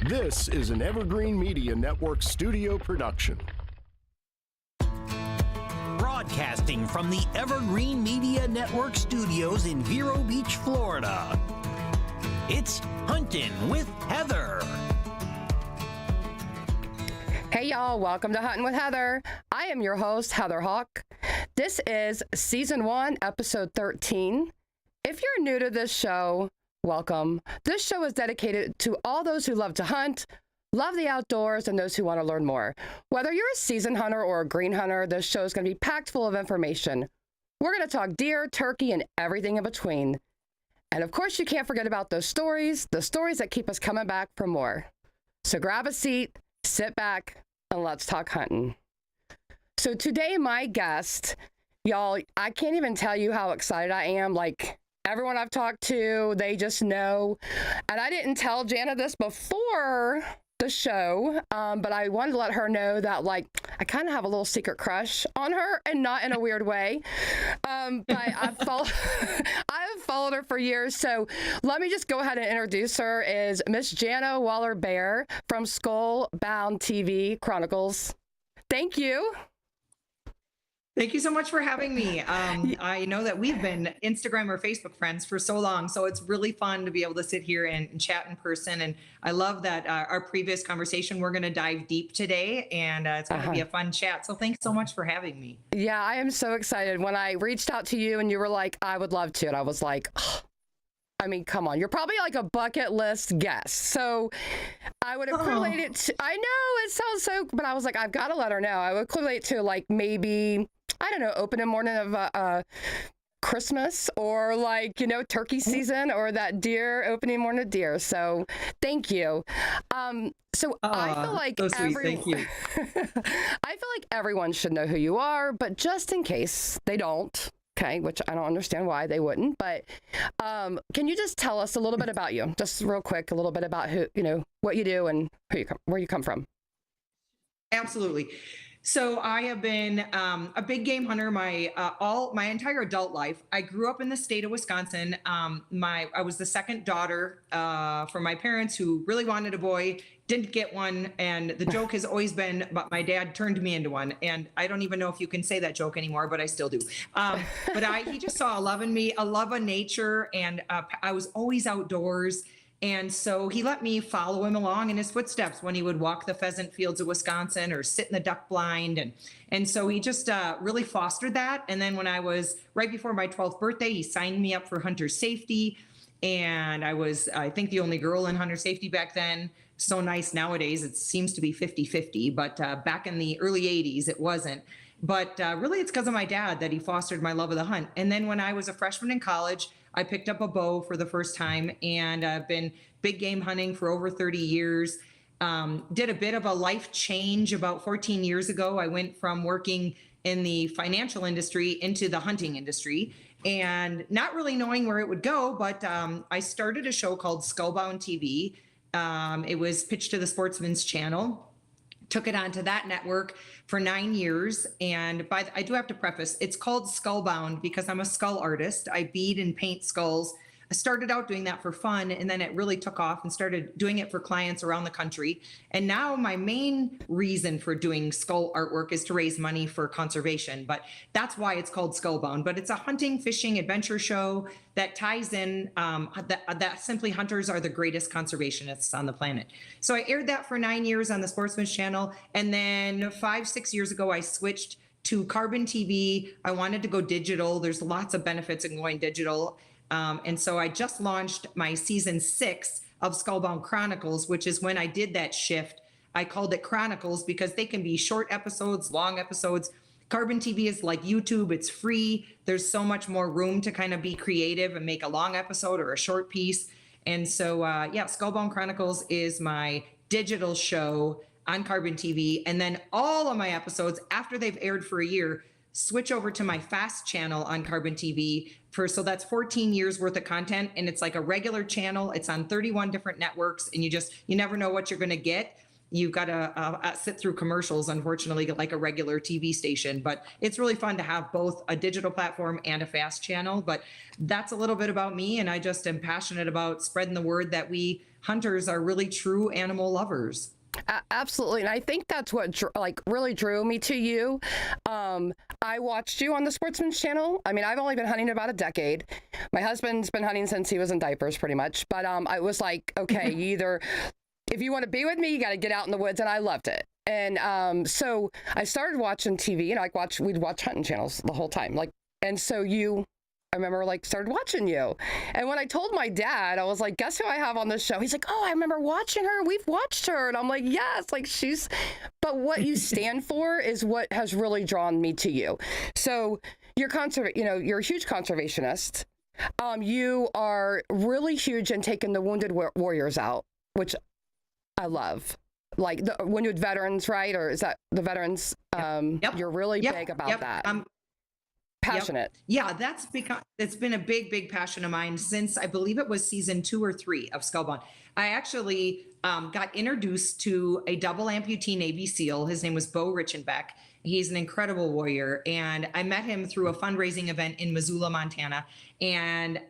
This is an Evergreen Media Network studio production. Broadcasting from the Evergreen Media Network studios in Vero Beach, Florida. It's Huntin with Heather. Hey y'all, welcome to Huntin' with Heather. I am your host, Heather Hawk. This is Season 1, Episode 13. If you're new to this show, welcome. This show is dedicated to all those who love to hunt, love the outdoors, and those who want to learn more. Whether you're a seasoned hunter or a green hunter, this show is going to be packed full of information. We're going to talk deer, turkey, and everything in between. And of course, you can't forget about those stories, the stories that keep us coming back for more. So grab a seat, sit back, and let's talk hunting. So today, my guest, y'all, I can't even tell you how excited I am. Like, everyone I've talked to, they just know. And I didn't tell Jana this before the show, but I wanted to let her know that, like, I kind of have a little secret crush on her, and not in a weird way. But I've followed her for years. So let me just go ahead and introduce her. Is Miss Jana Bair from Skullbound TV Chronicles. Thank you. Thank you so much for having me. I know that we've been Instagram or Facebook friends for so long, so it's really fun to be able to sit here and chat in person. And I love that our previous conversation, we're going to dive deep today, and it's going to be a fun chat. So thanks so much for having me. Yeah, I am so excited. When I reached out to you and you were like, I would love to, and I was like, oh, I mean, come on, you're probably like a bucket list guest. So I would equate it to, I know it sounds so, but I was like, I've got to let her know. I would equate to like maybe, I don't know, opening morning of Christmas, or like, you know, turkey season, or that deer opening morning of deer. So thank you. I feel like so sweet. Thank you. I feel like everyone should know who you are, but just in case they don't, okay, which I don't understand why they wouldn't, but can you just tell us a little bit about you, just real quick, a little bit about who, you know, what you do and where you come from? Absolutely. So I have been a big game hunter my entire adult life. I grew up in the state of Wisconsin. I was the second daughter from my parents who really wanted a boy, didn't get one, and the joke has always been, but my dad turned me into one. And I don't even know if you can say that joke anymore, but I still do. He just saw a love in me, a love of nature, and I was always outdoors. And so he let me follow him along in his footsteps when he would walk the pheasant fields of Wisconsin or sit in the duck blind. And so he just really fostered that. And then when I was right before my 12th birthday, he signed me up for hunter safety. And I was, I think, the only girl in hunter safety back then. So nice nowadays, it seems to be 50-50, but back in the early 80s, it wasn't. But really, it's because of my dad that he fostered my love of the hunt. And then when I was a freshman in college, I picked up a bow for the first time, and I've been big game hunting for over 30 years. Did a bit of a life change about 14 years ago. I went from working in the financial industry into the hunting industry, and not really knowing where it would go, but I started a show called Skullbound TV. It was pitched to the Sportsman's Channel. Took it onto that network for 9 years. And I do have to preface, it's called Skullbound because I'm a skull artist. I bead and paint skulls. I started out doing that for fun, and then it really took off and started doing it for clients around the country. And now my main reason for doing skull artwork is to raise money for conservation, but that's why it's called Skullbound. But it's a hunting, fishing, adventure show that ties in that simply hunters are the greatest conservationists on the planet. So I aired that for 9 years on the Sportsman's Channel. And then 5-6 years ago, I switched to Carbon TV. I wanted to go digital. There's lots of benefits in going digital. And so I just launched my season 6 of Skullbound Chronicles, which is when I did that shift. I called it Chronicles because they can be short episodes, long episodes. Carbon TV is like YouTube. It's free. There's so much more room to kind of be creative and make a long episode or a short piece. And so, Skullbound Chronicles is my digital show on Carbon TV. And then all of my episodes, after they've aired for a year, switch over to my fast channel on Carbon TV so that's 14 years worth of content, and it's like a regular channel. It's on 31 different networks, and you never know what you're going to get. You've got to sit through commercials, unfortunately, like a regular TV station. But it's really fun to have both a digital platform and a fast channel. But that's a little bit about me, and I just am passionate about spreading the word that we hunters are really true animal lovers. Absolutely. And I think that's what really drew me to you. I watched you on the Sportsman's Channel. I mean, I've only been hunting about a decade. My husband's been hunting since he was in diapers pretty much. But I was like, okay, if you want to be with me, you got to get out in the woods. And I loved it. And so I started watching TV, and we'd watch hunting channels the whole time. And so I remember started watching you. And when I told my dad, I was like, guess who I have on this show? He's like, oh, I remember watching her. We've watched her. And I'm like, yes, but what you stand for is what has really drawn me to you. So you're a huge conservationist. You are really huge in taking the wounded warriors out, which I love. Like the wounded veterans, right? Or is that the veterans? Yep. You're really big about that. Passionate. Yep. Yeah, it's been a big passion of mine since I believe it was season 2 or 3 of Skullbound. I actually got introduced to a double amputee Navy SEAL. His name was Bo Richenbeck. He's an incredible warrior. And I met him through a fundraising event in Missoula, Montana. And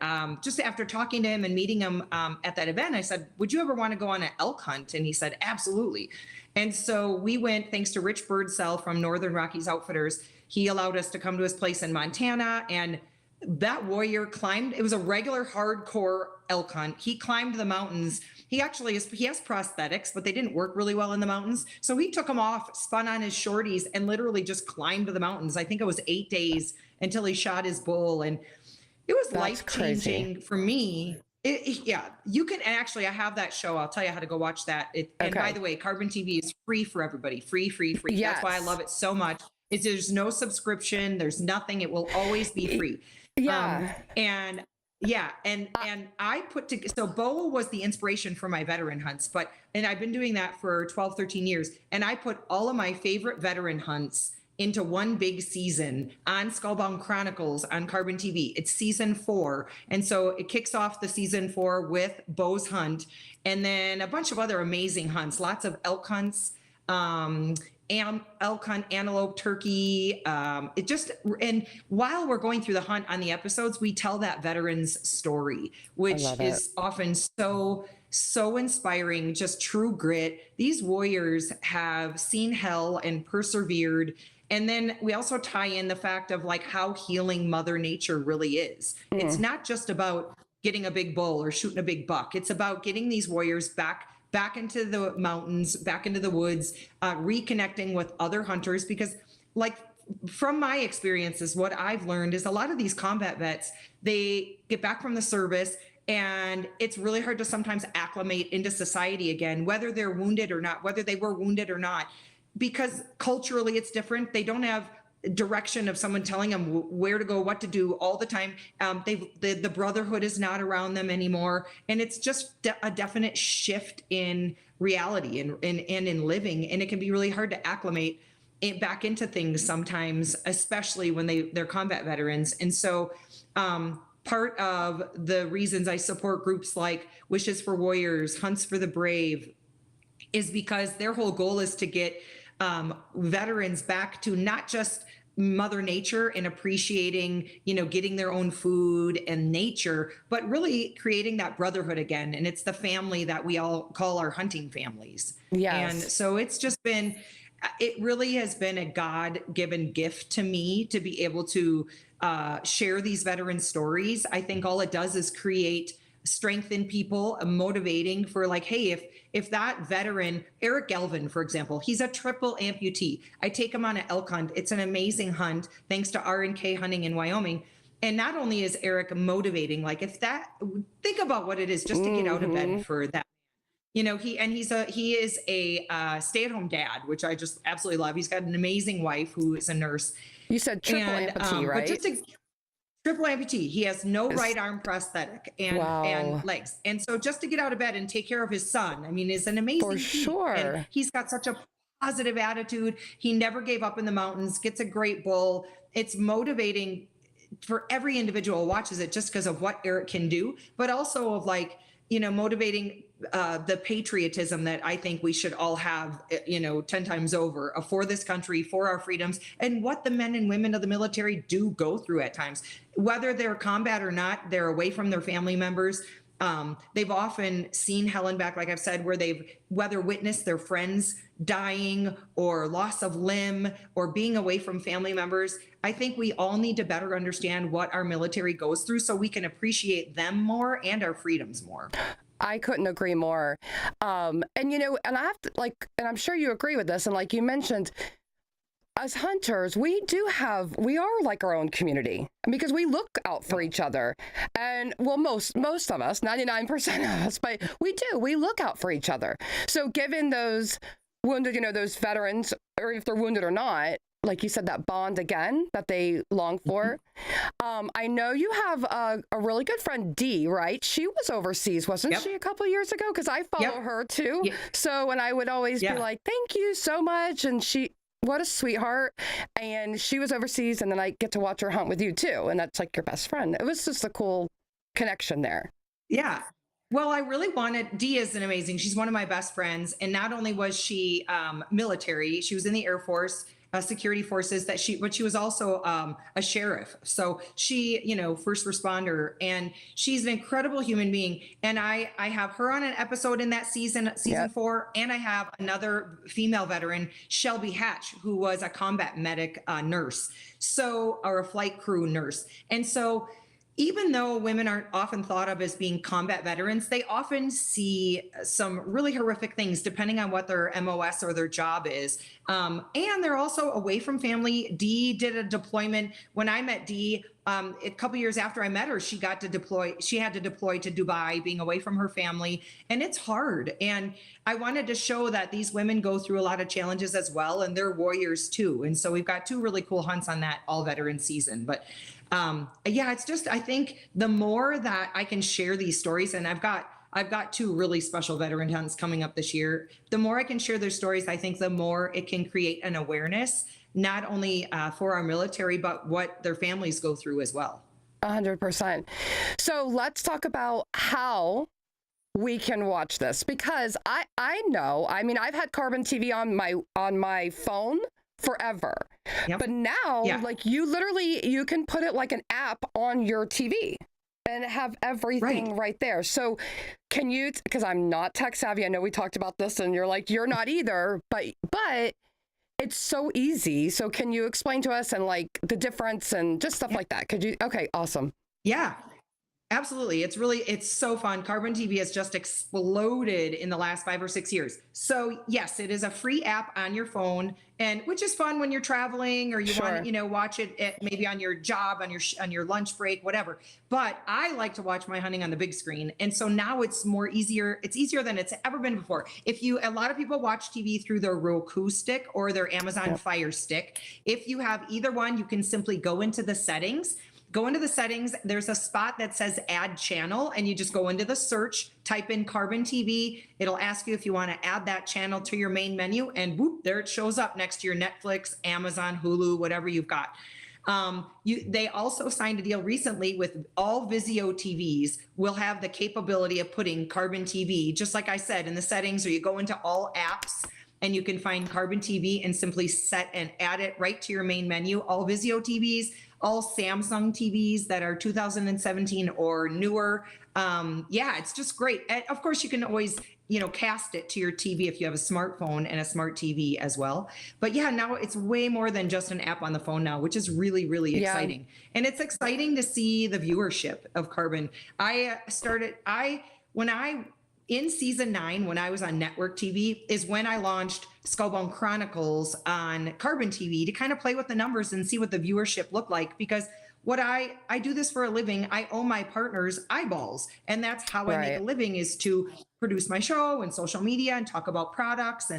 just after talking to him and meeting him at that event, I said, would you ever want to go on an elk hunt? And he said, absolutely. And so we went, thanks to Rich Birdsell from Northern Rockies Outfitters. He allowed us to come to his place in Montana, and that warrior climbed. It was a regular hardcore elk hunt. He climbed the mountains. He has prosthetics, but they didn't work really well in the mountains. So he took them off, spun on his shorties, and literally just climbed the mountains. I think it was 8 days until he shot his bull. And it was life-changing for me. You can actually, I have that show. I'll tell you how to go watch that. And by the way, Carbon TV is free for everybody. Free. Yes. That's why I love it so much. There's no subscription. There's nothing. It will always be free. Yeah. And I so Bo was the inspiration for my veteran hunts, and I've been doing that for 12, 13 years. And I put all of my favorite veteran hunts into one big season on Skullbound Chronicles on Carbon TV. It's season 4. And so it kicks off the season 4 with Bo's hunt, and then a bunch of other amazing hunts, lots of elk hunts, elk hunt, antelope, turkey. And while we're going through the hunt on the episodes, we tell that veteran's story, which is often so inspiring, just true grit. These warriors have seen hell and persevered. And then we also tie in the fact of how healing Mother Nature really is. It's not just about getting a big bull or shooting a big buck. It's about getting these warriors back into the mountains, back into the woods, reconnecting with other hunters. Because from my experiences, what I've learned is a lot of these combat vets, they get back from the service, and it's really hard to sometimes acclimate into society again, whether they're wounded or not, whether they were wounded or not, because culturally it's different. They don't have direction of someone telling them where to go, what to do all the time. The brotherhood is not around them anymore. And it's just a definite shift in reality and in living. And it can be really hard to acclimate back into things sometimes, especially when they're combat veterans. And so part of the reasons I support groups like Wishes for Warriors, Hunts for the Brave, is because their whole goal is to get veterans back to not just Mother Nature and appreciating, getting their own food and nature, but really creating that brotherhood again. And it's the family that we all call our hunting families. Yes. And so it really has been a God-given gift to me to be able to share these veteran stories. I think all it does is create strength in people, motivating for hey, if that veteran, Eric Galvin, for example, he's a triple amputee. I take him on an elk hunt. It's an amazing hunt, thanks to R&K hunting in Wyoming. And not only is Eric motivating, think about what it is just to get out of bed for that. He is a stay-at-home dad, which I just absolutely love. He's got an amazing wife who is a nurse. You said triple amputee, right? Triple amputee. He has no right arm prosthetic and legs. And so just to get out of bed and take care of his son, is an amazing For feat. sure. And he's got such a positive attitude. He never gave up in the mountains, gets a great bull. It's motivating for every individual who watches it just because of what Eric can do, but also of motivating the patriotism that I think we should all have, 10 times over for this country, for our freedoms, and what the men and women of the military do go through at times, whether they're combat or not, they're away from their family members. They've often seen Helen back, like I've said, where they've whether witnessed their friends dying or loss of limb or being away from family members. I think we all need to better understand what our military goes through so we can appreciate them more and our freedoms more. I couldn't agree more. And and I have to and I'm sure you agree with this. And like you mentioned, as hunters, we are like our own community because we look out for each other. And well, most of us, 99% of us, but we look out for each other. So given those wounded, those veterans, or if they're wounded or not, like you said, that bond again that they long for. I know you have a really good friend, Dee, right? She was overseas, wasn't she, a couple of years ago? Because I follow her too. Yep. So, and I would always be like, thank you so much. And what a sweetheart. And she was overseas, and then I get to watch her hunt with you too. And that's like your best friend. It was just a cool connection there. Yeah. Well, I really wanted, Dee is she's one of my best friends. And not only was she military, she was in the Air Force, security forces, but she was also a sheriff. So she, first responder, and she's an incredible human being. And I have her on an episode in that season 4. And I have another female veteran, Shelby Hatch, who was a combat medic nurse. Or a flight crew nurse. And so even though women aren't often thought of as being combat veterans, they often see some really horrific things depending on what their MOS or their job is. And they're also away from family. Dee did a deployment. When I met Dee, a couple years after I met her, she had to deploy to Dubai, being away from her family. And it's hard. And I wanted to show that these women go through a lot of challenges as well, and they're warriors too. And so we've got 2 really cool hunts on that all veteran season. But it's just, I think the more that I can share these stories, and I've got 2 really special veteran hunts coming up this year. The more I can share their stories, I think the more it can create an awareness, not only for our military, but what their families go through as well. 100%. So let's talk about how we can watch this, because I know, I've had Carbon TV on my phone forever. Yep. But now, like you can put it like an app on your TV and have everything right there. So can you, because I'm not tech savvy, I know we talked about this and you're like, you're not either, but it's so easy. So can you explain to us and like the difference and just stuff like that? Could you? Okay, awesome. Yeah. Absolutely. It's so fun. Carbon TV has just exploded in the last 5 or 6 years. So yes, it is a free app on your phone, and which is fun when you're traveling or you want to, watch it maybe on your job, on your lunch break, whatever. But I like to watch my hunting on the big screen. And so now it's easier. It's easier than it's ever been before. A lot of people watch TV through their Roku stick or their Amazon Fire Stick. If you have either one, you can simply go into the settings. There's a spot that says add channel, and you just go into the search, type in Carbon TV. It'll ask you if you want to add that channel to your main menu, and whoop, there it shows up next to your Netflix, Amazon, Hulu, whatever you've got. They also signed a deal recently with all Vizio TVs will have the capability of putting Carbon TV, just like I said, in the settings, or you go into all apps and you can find Carbon TV and simply set and add it right to your main menu. All Vizio TVs, all Samsung TVs that are 2017 or newer. It's just great. And of course, you can always, cast it to your TV if you have a smartphone and a smart TV as well. But now it's way more than just an app on the phone now, which is really, really exciting. And it's exciting to see the viewership of Carbon. In season 9, when I was on network TV, is when I launched Skullbone Chronicles on Carbon TV to kind of play with the numbers and see what the viewership looked like. Because what I do this for a living, I owe my partners eyeballs. And that's how I make a living, is to produce my show and social media and talk about products.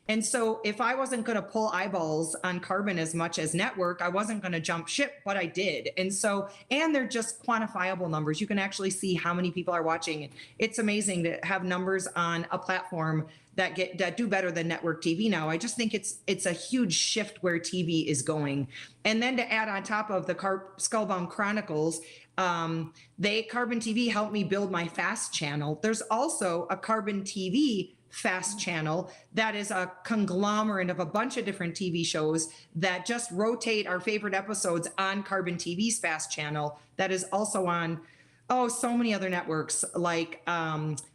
And so if I wasn't going to pull eyeballs on Carbon as much as network, I wasn't going to jump ship, but I did. And they're just quantifiable numbers. You can actually see how many people are watching. It's amazing to have numbers on a platform that do better than network TV now. I just think it's a huge shift where TV is going. And then to add on top of the Skullbound Chronicles, Carbon TV helped me build my FAST channel. There's also a Carbon TV FAST channel that is a conglomerate of a bunch of different TV shows that just rotate our favorite episodes on Carbon TV's FAST channel. That is also on Oh, so many other networks like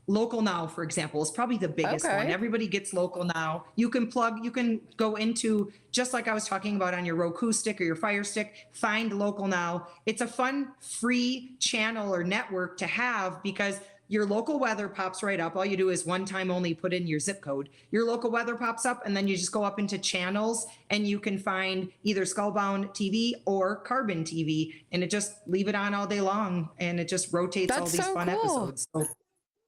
Local Now, for example, is probably the biggest one. Okay. Everybody gets Local Now. You can go into, just like I was talking about on your Roku stick or your Fire Stick, find Local Now. It's a fun, free channel or network to have because your local weather pops right up. All you do is one time only put in your zip code. Your local weather pops up, and then you just go up into channels and you can find either Skullbound TV or Carbon TV, and it just leave it on all day long, and it just rotates all That's these so fun cool. episodes. So,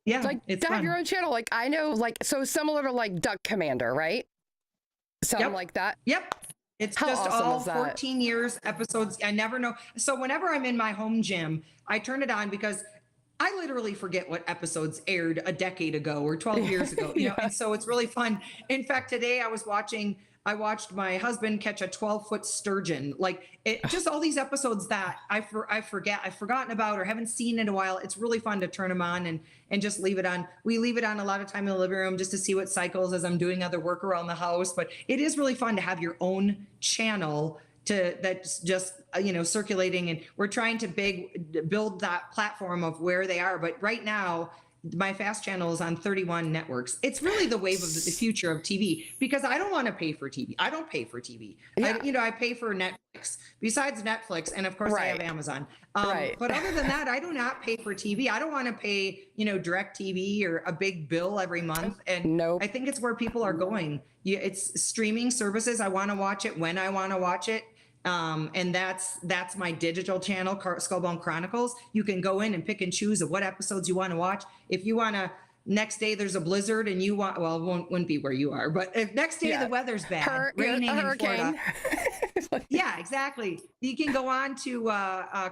yeah, Like it's to have fun. your own channel. Like I know, like so similar to like Duck Commander, right? Something Yep. like that. Yep. It's How just awesome all is that? 14 years episodes. I never know. So whenever I'm in my home gym, I turn it on because I literally forget what episodes aired a decade ago or 12 years ago, you know, and so it's really fun. In fact, today I watched my husband catch a 12-foot sturgeon. Like it, just all these episodes that I forget, I've forgotten about or haven't seen in a while. It's really fun to turn them on and just leave it on. We leave it on a lot of time in the living room just to see what cycles as I'm doing other work around the house. But it is really fun to have your own channel that's just circulating, and we're trying to build that platform of where they are. But right now my fast channel is on 31 networks. It's really the wave of the future of TV because I don't want to pay for TV. I don't pay for TV. Yeah. I pay for Netflix besides Netflix. And of course I have Amazon. Right. But other than that, I do not pay for TV. I don't want to pay, direct TV or a big bill every month. And Nope. I think it's where people are going. It's streaming services. I want to watch it when I want to watch it. And that's my digital channel, Skullbound Chronicles. You can go in and pick and choose of what episodes you want to watch. If you want to, next day there's a blizzard and you want, well, it wouldn't be where you are, but if next day the weather's bad, raining in Florida. Yeah, exactly. You can go on to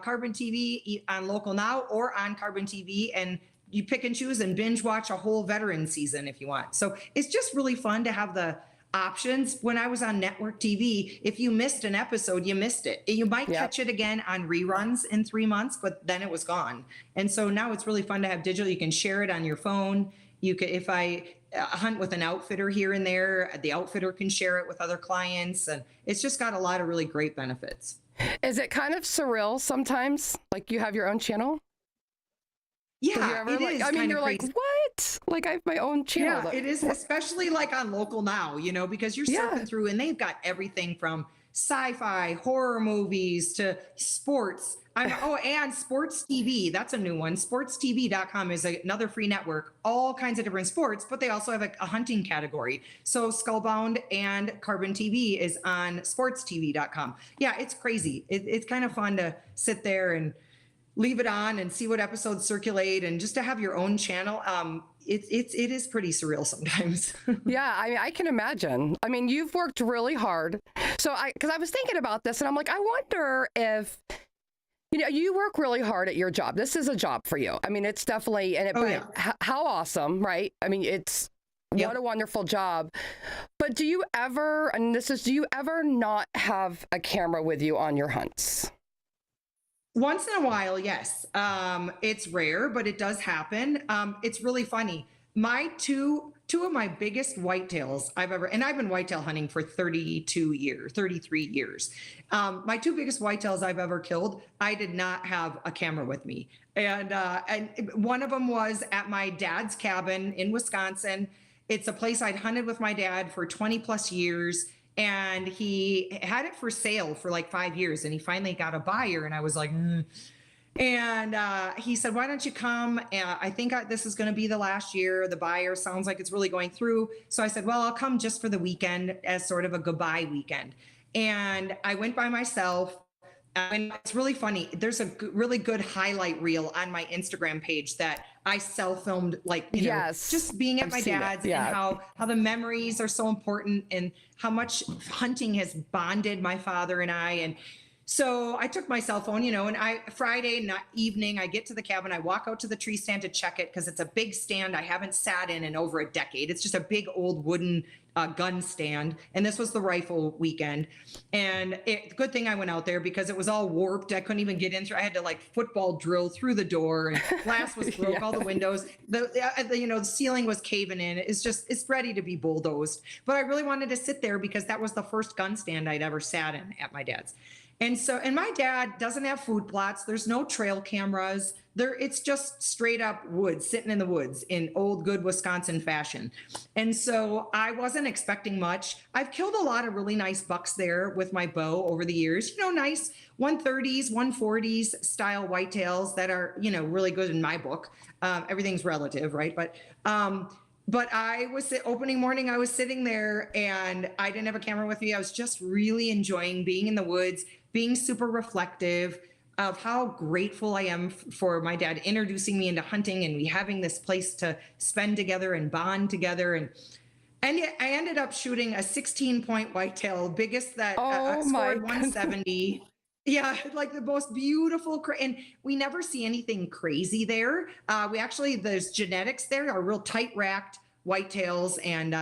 Carbon TV on Local Now or on Carbon TV, and you pick and choose and binge watch a whole veteran season if you want. So it's just really fun to have the options. When I was on network TV, if you missed an episode, you missed it. You might catch it again on reruns in 3 months, but then it was gone. And so now it's really fun to have digital. You can share it on your phone. You can, if I hunt with an outfitter here and there, the outfitter can share it with other clients, and it's just got a lot of really great benefits. Is it kind of surreal sometimes? Like you have your own channel? Yeah, it is. I mean, you're crazy. like, what? Like I have my own channel. Yeah, it is, especially like on Local Now, because you're surfing through and they've got everything from sci-fi, horror movies to sports. And Sports TV. That's a new one. SportsTV.com is another free network, all kinds of different sports, but they also have a hunting category. So Skullbound and Carbon TV is on SportsTV.com. Yeah, it's crazy. It's kind of fun to sit there and leave it on and see what episodes circulate, and just to have your own channel. It is pretty surreal sometimes. Yeah, I can imagine. I mean, you've worked really hard. So because I was thinking about this and I'm like, I wonder if, you work really hard at your job. This is a job for you. I mean, it's definitely, how awesome, right? I mean, it's what a wonderful job. But do you ever not have a camera with you on your hunts? Once in a while, yes. It's rare, but it does happen. It's really funny. My two of my biggest whitetails I've ever, and I've been whitetail hunting for 33 years. My two biggest whitetails I've ever killed, I did not have a camera with me. And one of them was at my dad's cabin in Wisconsin. It's a place I'd hunted with my dad for 20 plus years. And he had it for sale for like 5 years, and he finally got a buyer. And I was like, And he said, why don't you come? I think this is going to be the last year. The buyer sounds like it's really going through. So I said, well, I'll come just for the weekend as sort of a goodbye weekend. And I went by myself. And it's really funny. There's a really good highlight reel on my Instagram page that I self-filmed, just being at my dad's, and how the memories are so important, and how much hunting has bonded my father and I. And so I took my cell phone, and Friday evening, I get to the cabin, I walk out to the tree stand to check it, because it's a big stand I haven't sat in over a decade. It's just a big old wooden gun stand. And this was the rifle weekend. And good thing I went out there, because it was all warped. I couldn't even get in through. I had to football drill through the door, and glass was broke, all the windows, the ceiling was caving in. It's ready to be bulldozed. But I really wanted to sit there because that was the first gun stand I'd ever sat in at my dad's. And my dad doesn't have food plots. There's no trail cameras. It's just straight up woods, sitting in the woods in old good Wisconsin fashion. And so I wasn't expecting much. I've killed a lot of really nice bucks there with my bow over the years, nice 130s, 140s style whitetails that are, really good in my book. Everything's relative, right? But opening morning, I was sitting there and I didn't have a camera with me. I was just really enjoying being in the woods, being super reflective of how grateful I am for my dad introducing me into hunting and we having this place to spend together and bond together. And I ended up shooting a 16-point whitetail, biggest that scored 170. Yeah, like the most beautiful, and we never see anything crazy there. There's genetics there, are real tight racked whitetails. And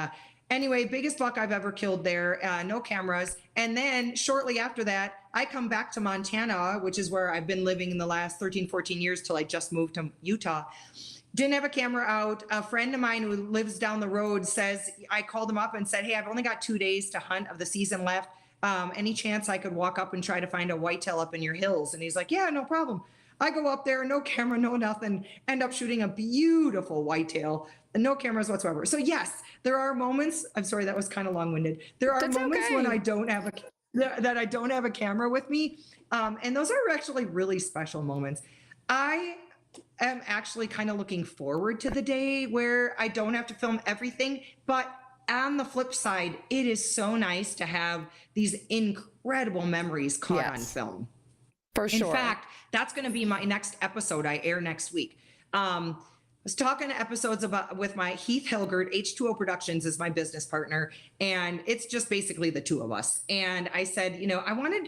anyway, biggest buck I've ever killed there, no cameras. And then shortly after that, I come back to Montana, which is where I've been living in the last 13, 14 years till I just moved to Utah. Didn't have a camera out. A friend of mine who lives down the road I called him up and said, hey, I've only got 2 days to hunt of the season left. Any chance I could walk up and try to find a whitetail up in your hills? And he's like, yeah, no problem. I go up there, no camera, no nothing, end up shooting a beautiful whitetail and no cameras whatsoever. So yes, there are moments, I'm sorry, that was kind of long-winded. There are moments when I don't have a camera with me. And those are actually really special moments. I am actually kind of looking forward to the day where I don't have to film everything, but on the flip side, it is so nice to have these incredible memories caught on film. For sure. In fact, that's going to be my next episode I air next week. I was talking to episodes with my Heath Hilgert, H2O Productions is my business partner, and it's just basically the two of us. And I said,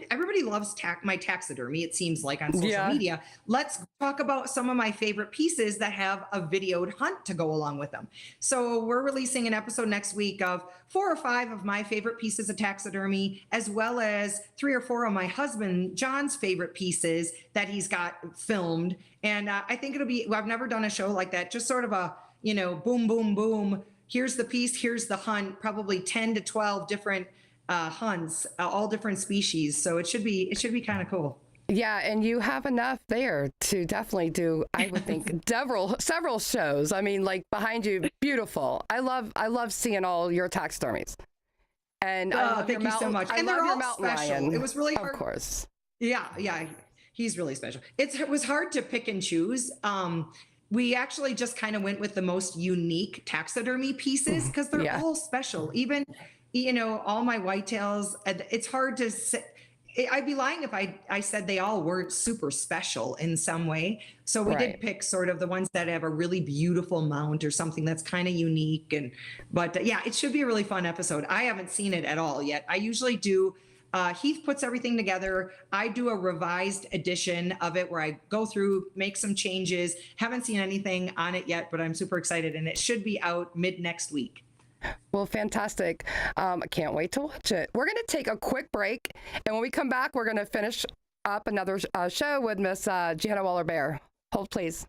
everybody loves my taxidermy, it seems like, on social media. Let's talk about some of my favorite pieces that have a videoed hunt to go along with them. So we're releasing an episode next week of 4 or 5 of my favorite pieces of taxidermy, as well as 3 or 4 of my husband John's favorite pieces that he's got filmed. And I think I've never done a show like that, just sort of a, boom, boom, boom. Here's the piece, here's the hunt, probably 10 to 12 different hunts, all different species. So it should be kind of cool. Yeah, and you have enough there to definitely do, I would think, several shows. I mean, like behind you, beautiful. I love seeing all your taxidermies. And thank you so much. And they're all special. Lion, it was really hard. Of course. Yeah. He's really special. It was hard to pick and choose. We actually just kind of went with the most unique taxidermy pieces because they're all special. Even, all my whitetails, it's hard to say. I'd be lying if I said they all weren't super special in some way. So we did pick sort of the ones that have a really beautiful mount or something that's kind of unique. But it should be a really fun episode. I haven't seen it at all yet. I usually do. Heath puts everything together. I do a revised edition of it where I go through, make some changes. Haven't seen anything on it yet, but I'm super excited. And it should be out mid next week. Well, fantastic. I can't wait to watch it. We're going to take a quick break. And when we come back, we're going to finish up another show with Miss Jana Bair. Hold, please.